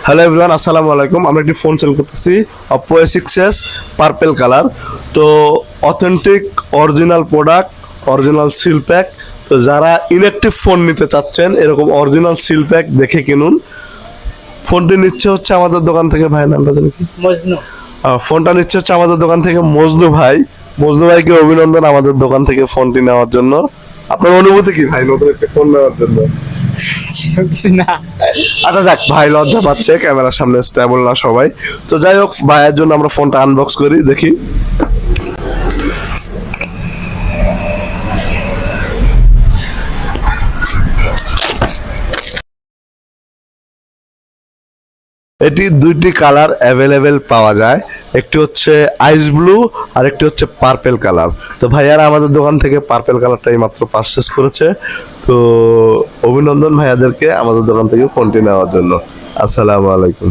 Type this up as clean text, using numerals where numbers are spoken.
Hello everyone, আসসালামু আলাইকুম। আমরা একটি ফোন সেল করতেছি Oppo A6s পার্পল কালার। তো authentic original product, original seal pack. তো যারা ইলেকট্রিক ফোন নিতে চাচ্ছেন এরকম অরিজিনাল সিল প্যাক দেখে কিনুন। ফোনটি নিচ্ছে হচ্ছে আমাদের দোকান থেকে, ভাই নামটা জানি কি? মজনু। ফোনটা নিচ্ছে হচ্ছে আমাদের দোকান থেকে মজনু ভাই। মজনু ভাইকে অভিনন্দন আমাদের দোকান থেকে ফোনটি নেওয়ার জন্য। আপনার অনুভূতি কি ভাই নতুন একটা ফোন নেওয়ার জন্য? কিছু না। আচ্ছা যাক, ভাই লজ্জা পাচ্ছে, ক্যামেরার সামনে স্টেবল না সবাই। তো যাই হোক, ভাইয়ের জন্য আমরা ফোনটা আনবক্স করি, দেখি। এটি দুইটি কালার অ্যাভেলেবেল পাওয়া যায়, একটি হচ্ছে আইস ব্লু আর একটি হচ্ছে পার্পেল কালার। তো ভাইয়ারা আমাদের দোকান থেকে পার্পেল কালারটাই মাত্র পারচেস করেছে। তো অভিনন্দন ভাইয়াদেরকে আমাদের দোকান থেকে ফোনটি নেওয়ার জন্য। আসসালামু আলাইকুম।